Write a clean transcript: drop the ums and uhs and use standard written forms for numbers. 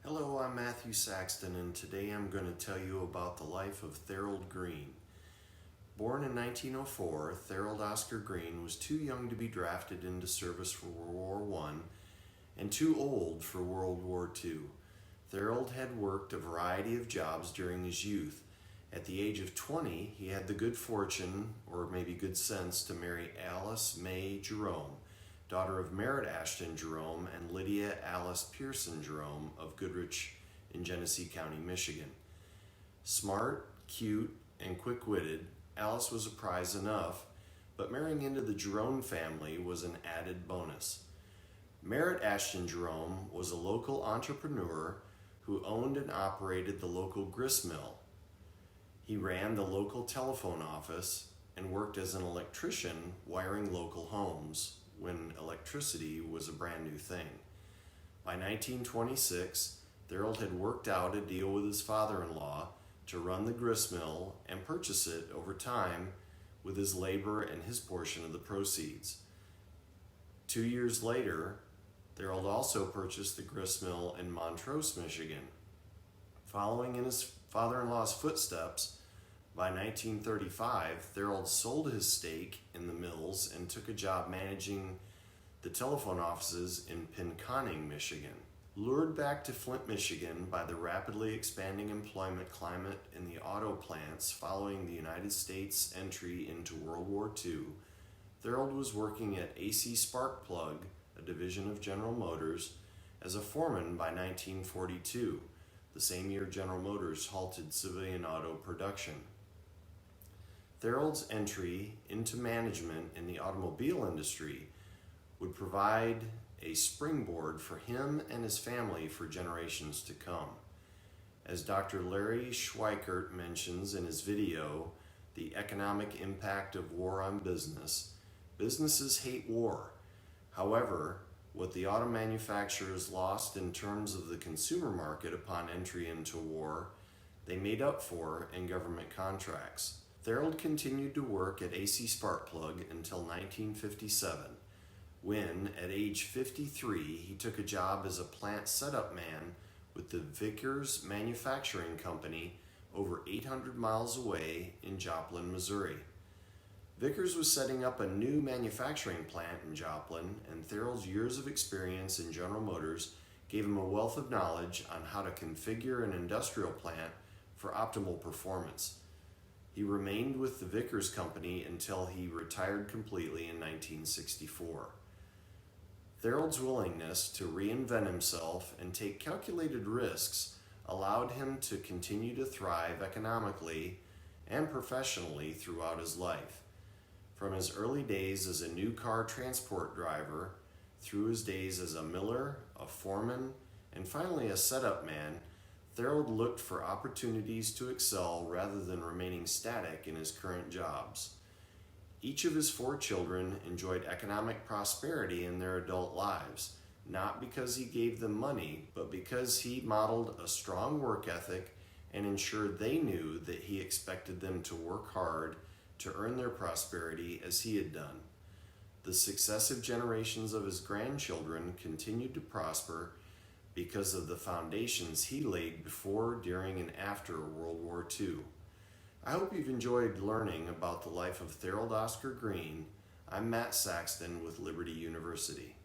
Hello, I'm Matthew Saxton, and today I'm going to tell you about the life of Therald Green. Born in 1904, Therald Oscar Green was too young to be drafted into service for World War I and too old for World War II. Therald had worked a variety of jobs during his youth. At the age of 20, he had the good fortune, or maybe good sense, to marry Alice May Jerome, daughter of Merritt Ashton Jerome and Lydia Alice Pearson Jerome of Goodrich in Genesee County, Michigan. Smart, cute, and quick-witted, Alice was a prize enough, but marrying into the Jerome family was an added bonus. Merritt Ashton Jerome was a local entrepreneur who owned and operated the local grist mill. He ran the local telephone office and worked as an electrician wiring local homes when electricity was a brand new thing. By 1926, Therald had worked out a deal with his father-in-law to run the grist mill and purchase it over time with his labor and his portion of the proceeds. 2 years later, Therald also purchased the grist mill in Montrose, Michigan. Following in his father-in-law's footsteps, by 1935, Therald sold his stake in the mills and took a job managing the telephone offices in Pinconning, Michigan. Lured back to Flint, Michigan by the rapidly expanding employment climate in the auto plants following the United States entry into World War II, Therald was working at AC Sparkplug, a division of General Motors, as a foreman by 1942, the same year General Motors halted civilian auto production. Therald's entry into management in the automobile industry would provide a springboard for him and his family for generations to come. As Dr. Larry Schweikert mentions in his video, The Economic Impact of War on Business, businesses hate war. However, what the auto manufacturers lost in terms of the consumer market upon entry into war, they made up for in government contracts. Therald continued to work at AC Sparkplug until 1957, when, at age 53, he took a job as a plant setup man with the Vickers Manufacturing Company over 800 miles away in Joplin, Missouri. Vickers was setting up a new manufacturing plant in Joplin, and Therald's years of experience in General Motors gave him a wealth of knowledge on how to configure an industrial plant for optimal performance. He remained with the Vickers Company until he retired completely in 1964. Therald's willingness to reinvent himself and take calculated risks allowed him to continue to thrive economically and professionally throughout his life. From his early days as a new car transport driver, through his days as a miller, a foreman, and finally a setup man, Therald looked for opportunities to excel rather than remaining static in his current jobs. Each of his 4 children enjoyed economic prosperity in their adult lives, not because he gave them money, but because he modeled a strong work ethic and ensured they knew that he expected them to work hard to earn their prosperity as he had done. The successive generations of his grandchildren continued to prosper because of the foundations he laid before, during, and after World War II. I hope you've enjoyed learning about the life of Therald Oscar Green. I'm Matt Saxton with Liberty University.